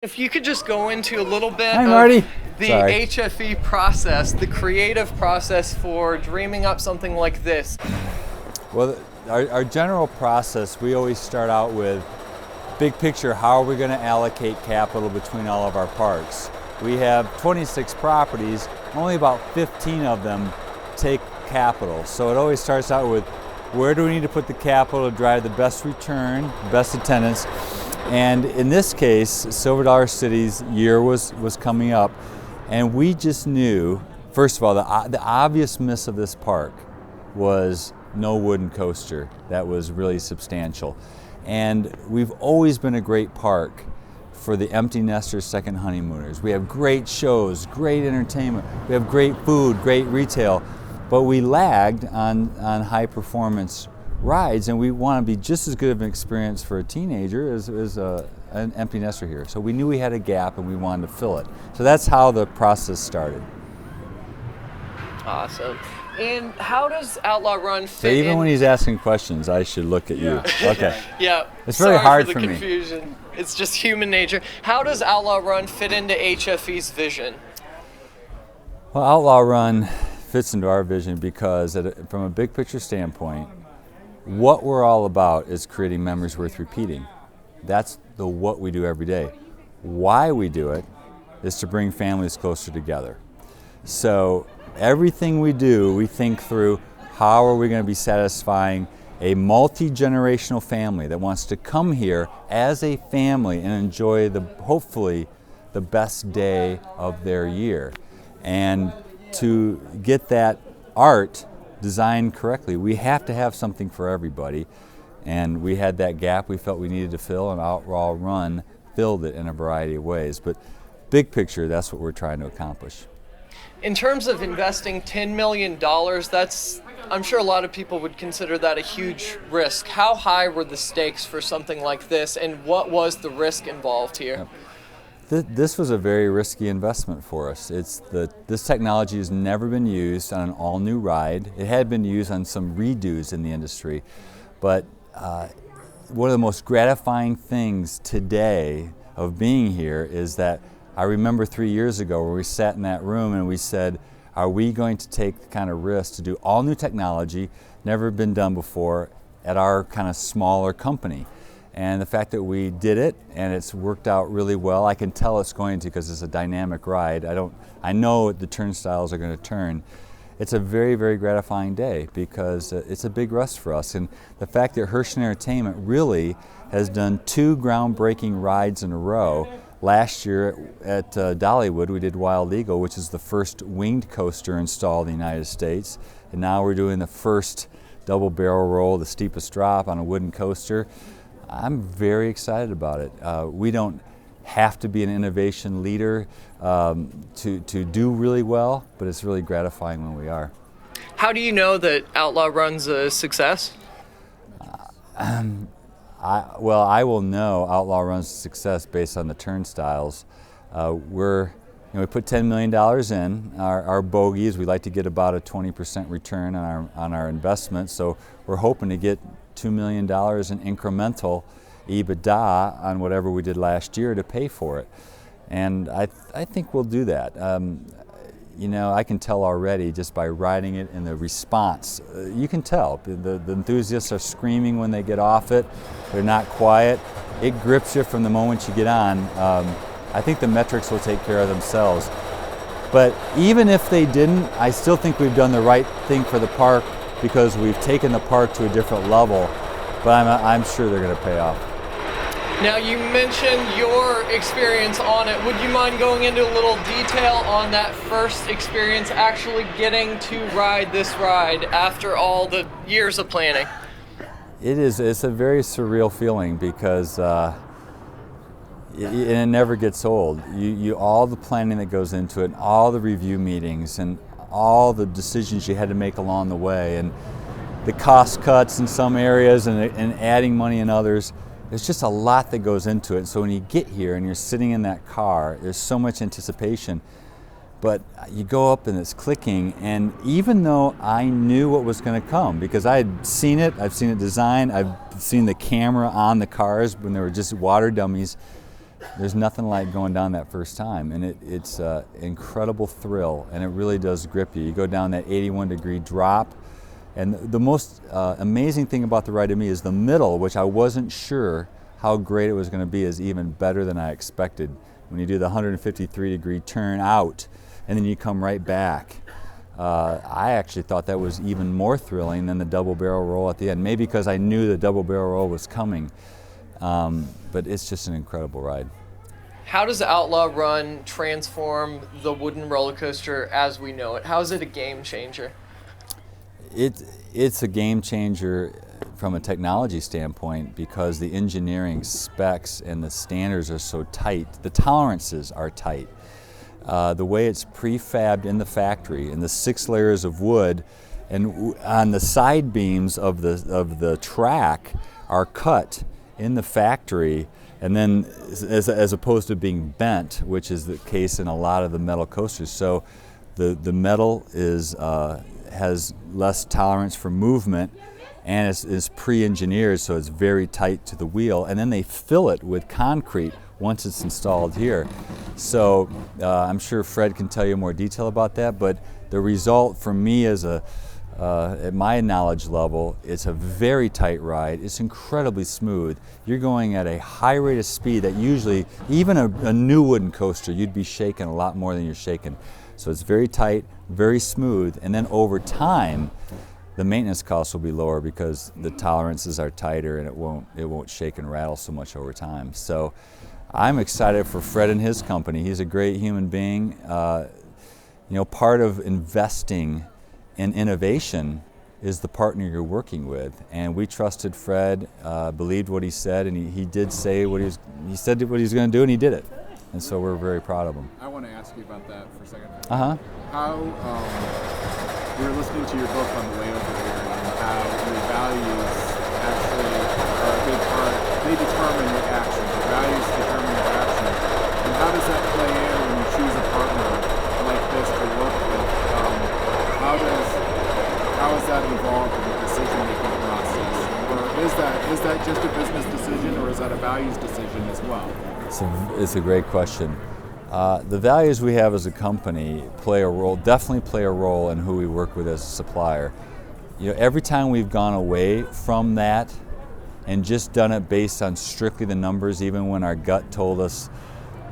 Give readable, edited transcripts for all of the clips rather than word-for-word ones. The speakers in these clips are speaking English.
If you could just go into a little bit Hi, of Marty. the Sorry. HFE process, the creative process for dreaming up something like this. Well, our general process, we always start out with big picture, how are we going to allocate capital between all of our parks? We have 26 properties, only about 15 of them take capital. So it always starts out with where do we need to put the capital to drive the best return, best attendance. And in this case, Silver Dollar City's year was coming up, and we just knew, first of all, the obvious miss of this park was no wooden coaster. That was really substantial. And we've always been a great park for the empty nesters, second honeymooners. We have great shows, great entertainment, we have great food, great retail, but we lagged on high performance rides, and we want to be just as good of an experience for a teenager as an empty nester here. So we knew we had a gap and we wanted to fill it. So that's how the process started. Awesome. And how does Outlaw Run fit So even in? when he's asking questions, I should look at you. Okay. Yeah. It's very Sorry hard for for the me. confusion. It's just human nature. How does Outlaw Run fit into HFE's vision? Well, Outlaw Run fits into our vision because from a big picture standpoint, what we're all about is creating memories worth repeating. That's what we do every day. Why we do it is to bring families closer together. So everything we do, we think through how are we going to be satisfying a multi-generational family that wants to come here as a family and enjoy hopefully the best day of their year. And to get that art designed correctly, we have to have something for everybody, and we had that gap we felt we needed to fill, and Outlaw Run filled it in a variety of ways. But big picture, that's what we're trying to accomplish. In terms of investing $10 million, I'm sure a lot of people would consider that a huge risk. How high were the stakes for something like this, and what was the risk involved here? Yep. This was a very risky investment for us. This technology has never been used on an all-new ride. It had been used on some redos in the industry, but one of the most gratifying things today of being here is that I remember 3 years ago where we sat in that room and we said, are we going to take the kind of risk to do all new technology, never been done before, at our kind of smaller company? And the fact that we did it and it's worked out really well, I can tell it's going to because it's a dynamic ride. I know the turnstiles are going to turn. It's a very, very gratifying day because it's a big rest for us. And the fact that Hershey Entertainment really has done 2 groundbreaking rides in a row. Last year at Dollywood, we did Wild Eagle, which is the first winged coaster installed in the United States. And now we're doing the first double barrel roll, the steepest drop on a wooden coaster. I'm very excited about it. We don't have to be an innovation leader to do really well, but it's really gratifying when we are. How do you know that Outlaw Run's a success? I will know Outlaw Run's success based on the turnstiles. We put $10 million in. Our bogey is we like to get about a 20% return on our investment, so we're hoping to get $2 million in incremental EBITDA on whatever we did last year to pay for it. And I think we'll do that. I can tell already just by riding it and the response. You can tell. The enthusiasts are screaming when they get off it. They're not quiet. It grips you from the moment you get on. I think the metrics will take care of themselves. But even if they didn't, I still think we've done the right thing for the park because we've taken the park to a different level, but I'm sure they're going to pay off. Now, you mentioned your experience on it. Would you mind going into a little detail on that first experience, actually getting to ride this ride after all the years of planning? It's a very surreal feeling because it never gets old. All the planning that goes into it, and all the review meetings, and all the decisions you had to make along the way, and the cost cuts in some areas and adding money in others. There's just a lot that goes into it. So when you get here and you're sitting in that car, there's so much anticipation. But you go up and it's clicking, and even though I knew what was going to come, because I had seen it, I've seen it designed, I've seen the camera on the cars when they were just water dummies, There's nothing like going down that first time, and it's an incredible thrill, and it really does grip you. You go down that 81-degree drop, and the most amazing thing about the ride to me is the middle, which I wasn't sure how great it was going to be, is even better than I expected. When you do the 153-degree turn out, and then you come right back. I actually thought that was even more thrilling than the double barrel roll at the end, maybe because I knew the double barrel roll was coming. But it's just an incredible ride. How does Outlaw Run transform the wooden roller coaster as we know it? How is it a game changer? It's a game changer from a technology standpoint because the engineering specs and the standards are so tight. The tolerances are tight. The way it's prefabbed in the factory, and the 6 layers of wood, and on the side beams of the track are cut in the factory, and then as opposed to being bent, which is the case in a lot of the metal coasters. So the metal has less tolerance for movement, and is pre-engineered, so it's very tight to the wheel, and then they fill it with concrete once it's installed here. So I'm sure Fred can tell you more detail about that, but the result for me as at my knowledge level, it's a very tight ride. It's incredibly smooth. You're going at a high rate of speed that usually, even a new wooden coaster, you'd be shaking a lot more than you're shaking. So it's very tight, very smooth, and then over time, the maintenance costs will be lower because the tolerances are tighter and it won't shake and rattle so much over time. So I'm excited for Fred and his company. He's a great human being. Part of investing in innovation is the partner you're working with, and we trusted Fred, believed what he said, and he did say what he said what he was going to do, and he did it. And so we're very proud of him. I want to ask you about that for a second. How we were listening to your book on the way over here, and how your values actually are a big part. They determine your actions. Your values determine your actions. And how does that play in when you choose a partner like this to work with? How is that involved in the decision-making process? Or is that just a business decision, or is that a values decision as well? It's a great question. The values we have as a company definitely play a role in who we work with as a supplier. Every time we've gone away from that and just done it based on strictly the numbers, even when our gut told us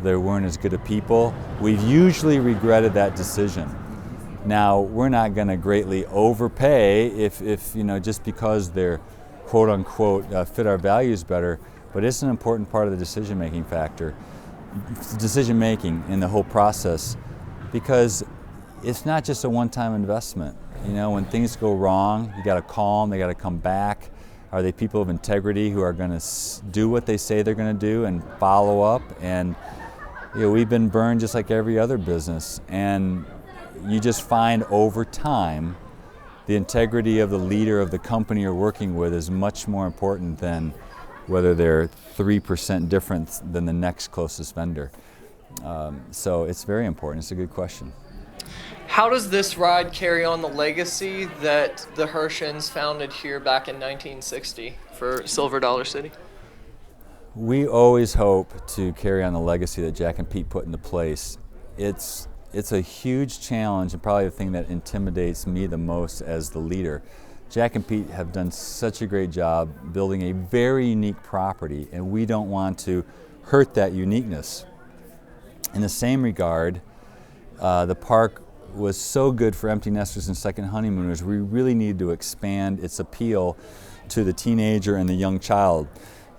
they weren't as good a people, we've usually regretted that decision. Now, we're not going to greatly overpay if just because they're quote unquote fit our values better, but it's an important part of the decision-making in the whole process, because it's not just a one-time investment. When things go wrong, you got to call them, they got to come back. Are they people of integrity who are going to do what they say they're going to do and follow up? And we've been burned just like every other business, and you just find over time the integrity of the leader of the company you're working with is much more important than whether they're 3% different than the next closest vendor. So it's very important. It's a good question. How does this ride carry on the legacy that the Hershens founded here back in 1960 for Silver Dollar City? We always hope to carry on the legacy that Jack and Pete put into place. It's a huge challenge, and probably the thing that intimidates me the most as the leader. Jack and Pete have done such a great job building a very unique property, and we don't want to hurt that uniqueness. In the same regard, the park was so good for empty nesters and second honeymooners, we really needed to expand its appeal to the teenager and the young child.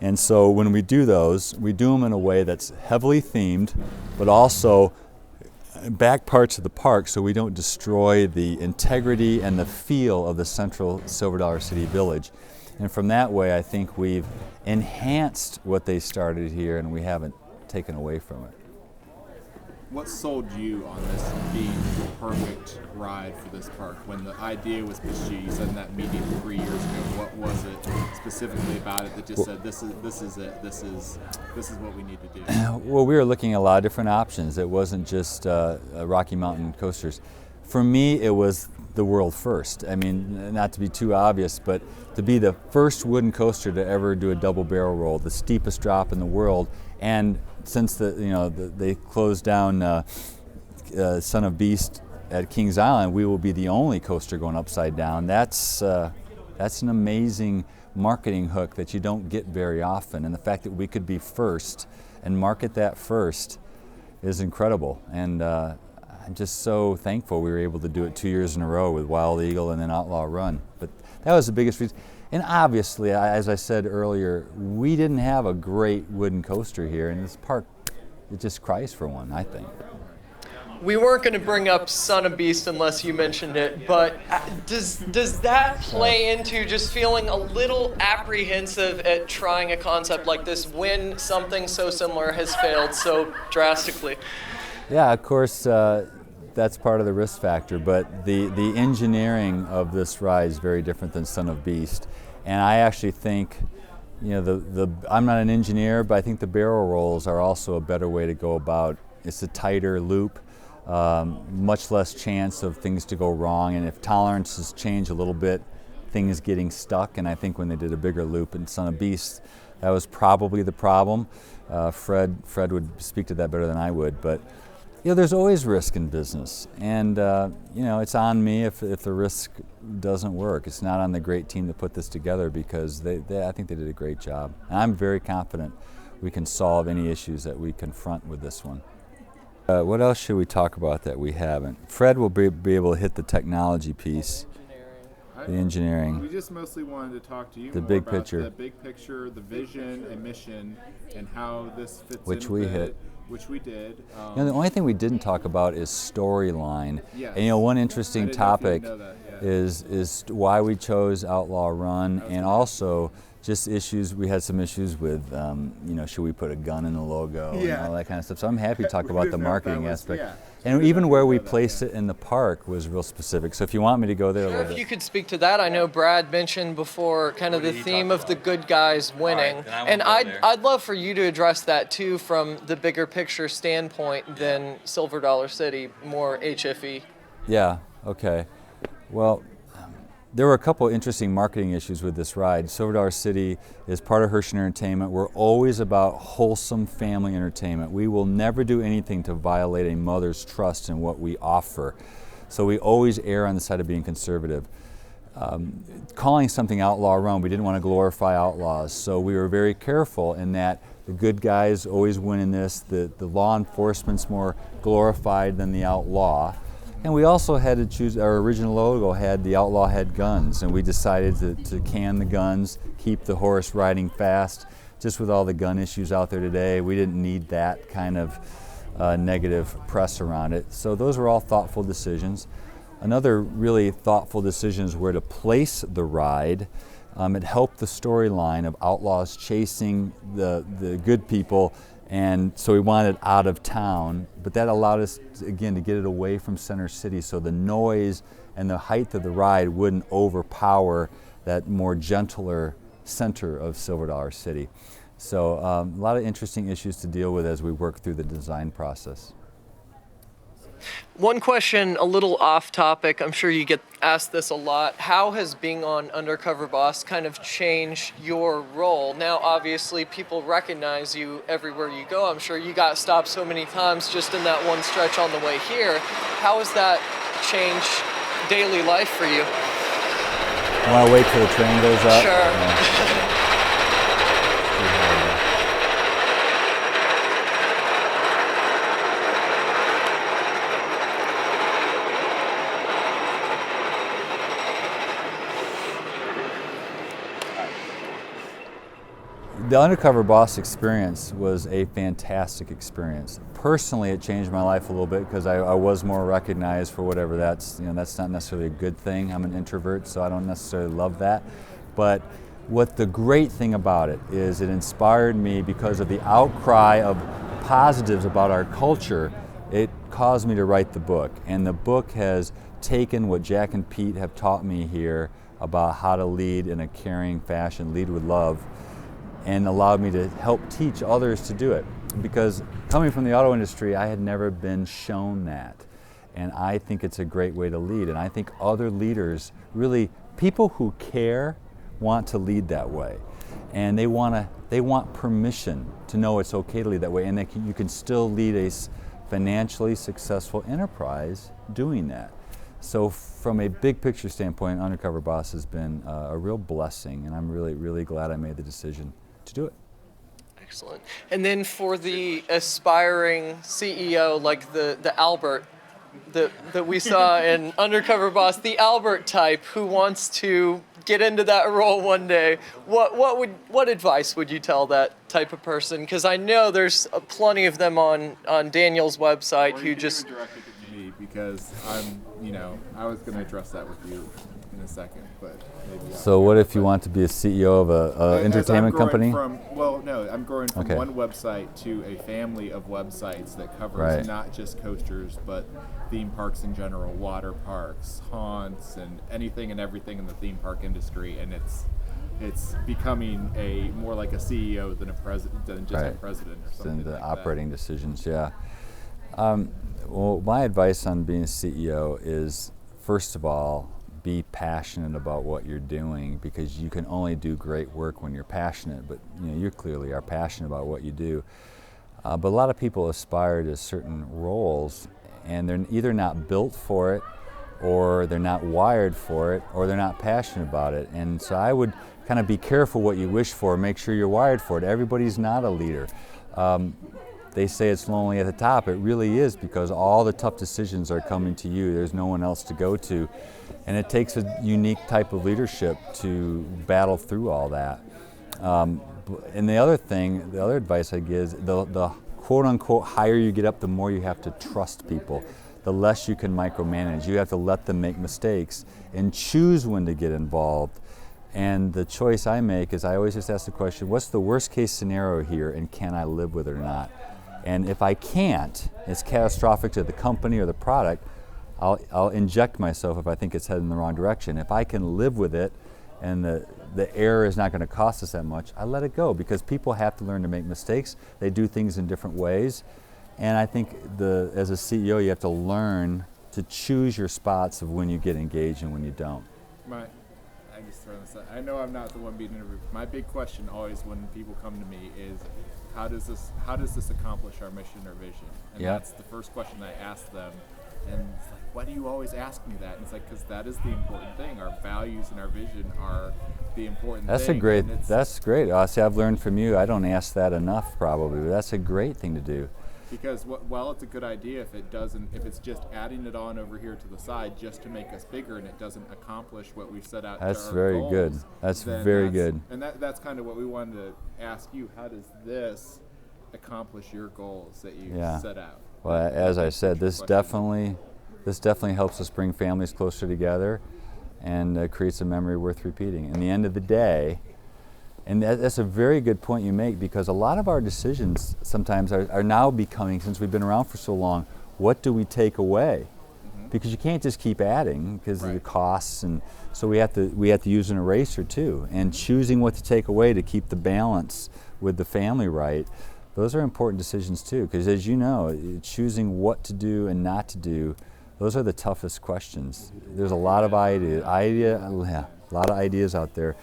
And so when we do those, we do them in a way that's heavily themed, but also back parts of the park so we don't destroy the integrity and the feel of the central Silver Dollar City Village. And from that way, I think we've enhanced what they started here, and we haven't taken away from it. What sold you on this being the perfect ride for this park? When the idea was pitched to you, you said in that meeting 3 years ago, what was it specifically about it that just said, this is it, this is what we need to do? Well, we were looking at a lot of different options. It wasn't just Rocky Mountain coasters. For me, it was the world first. I mean, not to be too obvious, but to be the first wooden coaster to ever do a double barrel roll, the steepest drop in the world, and since they closed down Son of Beast at Kings Island, we will be the only coaster going upside down. That's an amazing marketing hook that you don't get very often, and the fact that we could be first and market that first is incredible. And I'm just so thankful we were able to do it 2 years in a row with Wild Eagle and then Outlaw Run. But that was the biggest reason. And obviously, as I said earlier, we didn't have a great wooden coaster here, and this park, it just cries for one, I think. We weren't going to bring up Son of Beast unless you mentioned it, but does that play into just feeling a little apprehensive at trying a concept like this when something so similar has failed so drastically? Yeah, of course, that's part of the risk factor, but the engineering of this ride is very different than Son of Beast. And I actually think, I'm not an engineer, but I think the barrel rolls are also a better way to go about. It's a tighter loop. Much less chance of things to go wrong, and if tolerances change a little bit, things getting stuck. And I think when they did a bigger loop in Son of Beast, that was probably the problem. Fred would speak to that better than I would, but there's always risk in business, and it's on me if the risk doesn't work. It's not on the great team that put this together, because I think they did a great job, and I'm very confident we can solve any issues that we confront with this one. What else should we talk about that we haven't? Fred will be able to hit the technology piece, the engineering. We just mostly wanted to talk to you the more big about picture. The big picture, the vision and mission, and how this fits Which in we with hit. it, which we did. The only thing we didn't talk about is storyline. Yes. And one interesting I didn't know if you topic know that, yeah. is why we chose Outlaw Run, and also just issues. We had some issues with, should we put a gun in the logo and all that kind of stuff. So I'm happy to talk about the marketing aspect. Yeah. And even where we placed it in the park was real specific. So if you want me to go there a little If bit. you could speak to that, I know Brad mentioned before kind of the theme of the good guys winning, and I'd love for you to address that too from the bigger picture standpoint than Silver Dollar City, more HFE. Yeah, okay. Well, there were a couple interesting marketing issues with this ride. Silver Dollar City is part of Hershey Entertainment. We're always about wholesome family entertainment. We will never do anything to violate a mother's trust in what we offer. So we always err on the side of being conservative. Calling something Outlaw Run, we didn't want to glorify outlaws, so we were very careful in that the good guys always win in this. The law enforcement's more glorified than the outlaw. And we also had to choose, our original logo had the outlaw had guns, and we decided to can the guns, keep the horse riding fast. Just with all the gun issues out there today, we didn't need that kind of negative press around it. So those were all thoughtful decisions. Another really thoughtful decision is where to place the ride. It helped the storyline of outlaws chasing the good people, and so we wanted it out of town, but that allowed us, again, to get it away from Center City, so the noise and the height of the ride wouldn't overpower that more gentler center of Silver Dollar City. So a lot of interesting issues to deal with as we work through the design process. One question, a little off topic, I'm sure you get asked this a lot. How has being on Undercover Boss kind of changed your role? Now, obviously, people recognize you everywhere you go. I'm sure you got stopped so many times just in that one stretch on the way here. How has that changed daily life for you? I want to wait till the train goes up. Sure. The Undercover Boss experience was a fantastic experience. Personally, it changed my life a little bit because I was more recognized for whatever that's not necessarily a good thing. I'm an introvert, so I don't necessarily love that. But what the great thing about it is it inspired me because of the outcry of positives about our culture. It caused me to write the book, and the book has taken what Jack and Pete have taught me here about how to lead in a caring fashion, lead with love, and allowed me to help teach others to do it. Because coming from the auto industry, I had never been shown that. And I think it's a great way to lead. And I think other leaders, really, people who care, want to lead that way. and they want permission to know it's okay to lead that way, and you can still lead a financially successful enterprise doing that. So from a big picture standpoint, Undercover Boss has been a real blessing, and I'm really, really glad I made the decision to do it. Excellent. And then for the aspiring CEO, like the Albert that we saw in Undercover Boss, the Albert type who wants to get into that role one day, what advice would you tell that type of person? Because I know there's plenty of them on Daniel's website who just directed it to me, because I was going to address that with you in a second, but maybe. So what if you want to be a CEO of an entertainment company? I'm growing from one website to a family of websites that covers not just coasters, but theme parks in general, water parks, haunts, and anything and everything in the theme park industry, and it's becoming more like a CEO than a president, than just a president or something. And the like operating decisions, yeah. Well, my advice on being a CEO is, first of all, be passionate about what you're doing, because you can only do great work when you're passionate, but you clearly are passionate about what you do. But a lot of people aspire to certain roles, and they're either not built for it, or they're not wired for it, or they're not passionate about it. And so I would kind of be careful what you wish for, make sure you're wired for it. Everybody's not a leader. They say it's lonely at the top. It really is, because all the tough decisions are coming to you. There's no one else to go to. And it takes a unique type of leadership to battle through all that. And the other advice I give is the quote unquote higher you get up, the more you have to trust people. The less you can micromanage. You have to let them make mistakes and choose when to get involved. And the choice I make is I always just ask the question, what's the worst case scenario here, and can I live with it or not? And if I can't, it's catastrophic to the company or the product, I'll inject myself if I think it's headed in the wrong direction. If I can live with it and the error is not going to cost us that much, I let it go, because people have to learn to make mistakes. They do things in different ways. And I think as a CEO, you have to learn to choose your spots of when you get engaged and when you don't. I just throw this out. I know I'm not the one being interviewed. My big question always when people come to me is, how does this accomplish our mission or vision? And that's the first question I ask them. And it's like, why do you always ask me that? And it's like, because that is the important thing. Our values and our vision are the important thing. That's great. See, I've learned from you. I don't ask that enough probably, but that's a great thing to do. Because while it's a good idea, if it's just adding it on over here to the side just to make us bigger, and it doesn't accomplish what we've set out to our very goals, good. That's very good. And that's kind of what we wanted to ask you. How does this accomplish your goals that you set out? Well, as I said, this definitely helps us bring families closer together, and creates a memory worth repeating. In the end of the day, and that's a very good point you make, because a lot of our decisions sometimes are now becoming, since we've been around for so long, what do we take away? Mm-hmm. Because you can't just keep adding because of the costs, and so we have to use an eraser too. And choosing what to take away to keep the balance with the family right, those are important decisions too. Because as you know, choosing what to do and not to do, those are the toughest questions. There's a lot of a lot of ideas out there.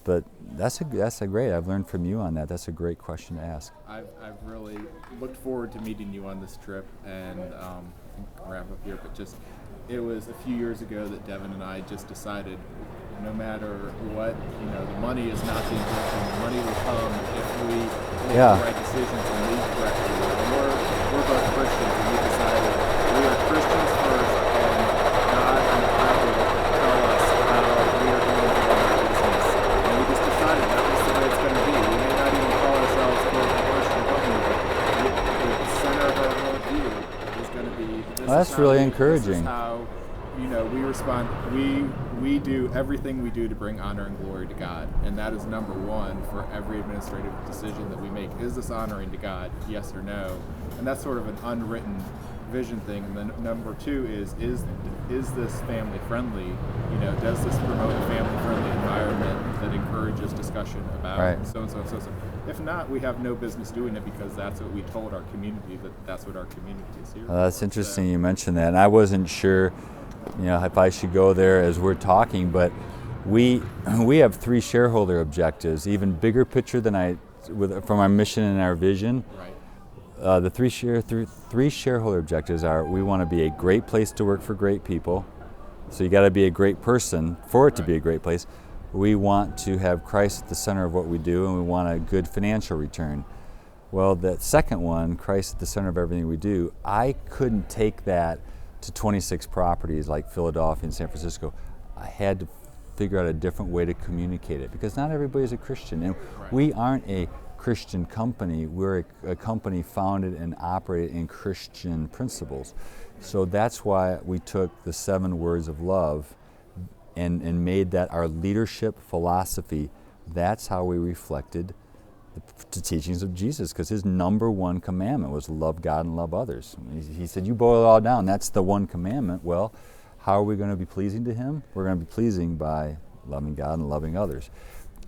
But that's a great. I've learned from you on that. That's a great question to ask. I've really looked forward to meeting you on this trip, and I think I'll wrap up here. But it was a few years ago that Devin and I just decided, no matter what, the money is not the intention. The money will come if we make the right decisions and lead correctly. And we're both Christians, and we decided we are Christians first, and God and the Bible tell us how we are going to run our business. And we just decided that was the way it's going to be. We may not even call ourselves a Christian company, but the center of our worldview is going to be this. Well, that's really encouraging. This is how we respond. We do everything we do to bring honor and glory to God, and that is number one for every administrative decision that we make. Is this honoring to God? Yes or no? And that's sort of an unwritten vision thing. And then number two is this family friendly? Does this promote a family friendly environment that encourages discussion about so and so and so? If not, we have no business doing it, because that's what we told our community, that's what our community is here. That's interesting you mentioned that, and I wasn't sure if I should go there as we're talking, but We have 3 shareholder objectives, even bigger picture than from our mission and our vision. Right. The three shareholder objectives are: we want to be a great place to work for great people. So you got to be a great person for it to be a great place. We want to have Christ at the center of what we do, and we want a good financial return. Well, that second one, Christ at the center of everything we do, I couldn't take that to 26 properties like Philadelphia and San Francisco. I had to figure out a different way to communicate it, because not everybody's a Christian, and we aren't a Christian company. We're a company founded and operated in Christian principles. So that's why we took the 7 words of love and made that our leadership philosophy. That's how we reflected the teachings of Jesus, because his number 1 commandment was love God and love others. He said, you boil it all down, that's the 1 commandment. Well, how are we going to be pleasing to him? We're going to be pleasing by loving God and loving others.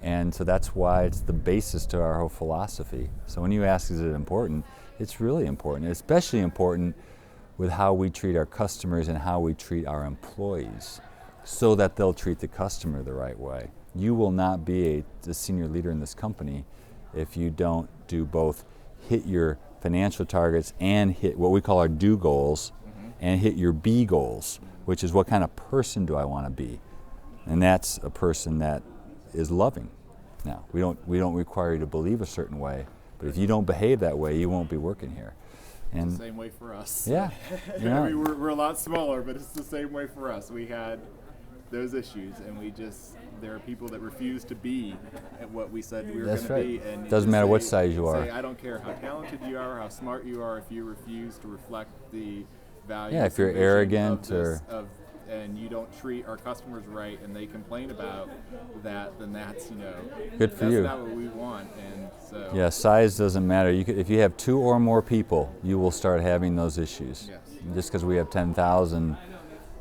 And so that's why it's the basis to our whole philosophy. So when you ask, is it important? It's really important, especially important with how we treat our customers and how we treat our employees, so that they'll treat the customer the right way. You will not be a senior leader in this company if you don't do both hit your financial targets and hit what we call our do goals, and hit your be goals, which is what kind of person do I want to be? And that's a person that is loving. Now, we don't require you to believe a certain way, but if you don't behave that way, you won't be working here. And It's the same way for us. yeah, I mean, we're a lot smaller, but it's the same way for us. We had those issues, and there are people that refuse to be at what we said we were going to be. And doesn't matter what size you are. I don't care how talented you are, how smart you are, if you refuse to reflect the values. Yeah, if you're and vision arrogant and you don't treat our customers right, and they complain about that, then that's good for you. That's not what we want, and so Yeah, size doesn't matter. If you have 2 or more people, you will start having those issues. Yes. Just because we have 10,000,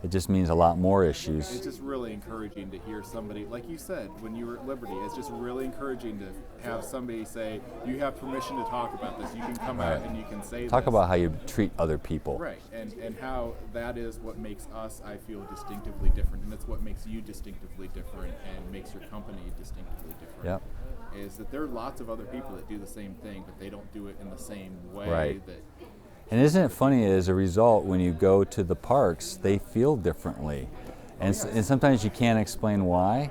it just means a lot more issues. It's just really encouraging to hear somebody, like you said, when you were at Liberty, it's just really encouraging to have somebody say, you have permission to talk about this. You can come out and you can say Talk this. about how you treat other people. Right, and how that is what makes us, I feel, distinctively different, and it's what makes you distinctively different and makes your company distinctively different. Yep. Is that there are lots of other people that do the same thing, but they don't do it in the same way. Right. That. And isn't it funny, as a result, when you go to the parks, they feel differently. And, and sometimes you can't explain why.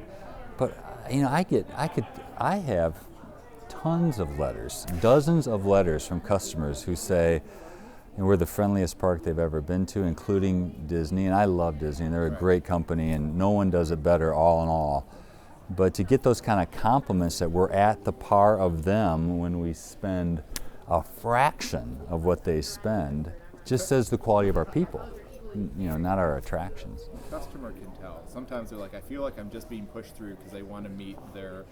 But, I have tons of letters, dozens of letters from customers who say, we're the friendliest park they've ever been to, including Disney. And I love Disney, and they're a great company, and no one does it better, all in all. But to get those kind of compliments that we're at the par of them when we spend a fraction of what they spend, just says the quality of our people, not our attractions. The customer can tell. Sometimes they're like, I feel like I'm just being pushed through because they want to meet their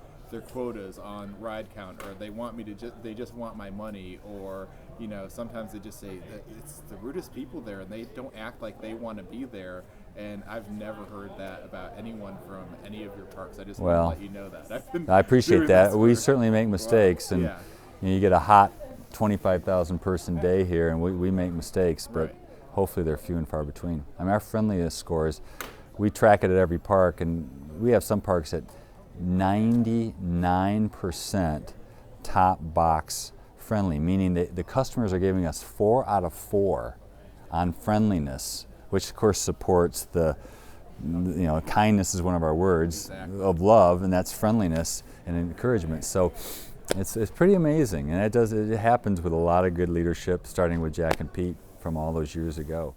quotas on ride count, or they want me to they just want my money, or sometimes they just say that it's the rudest people there and they don't act like they want to be there. And I've never heard that about anyone from any of your parks. I just want to let you know that. I appreciate that. We certainly make mistakes, and you get a hot 25,000 person day here, and we make mistakes, but hopefully they're few and far between. I mean, our friendliness scores, we track it at every park, and we have some parks at 99% top box friendly, meaning the customers are giving us 4 out of 4 on friendliness, which of course supports the, kindness is one of our words of love, and that's friendliness and encouragement. So it's pretty amazing, and it happens with a lot of good leadership, starting with Jack and Pete from all those years ago.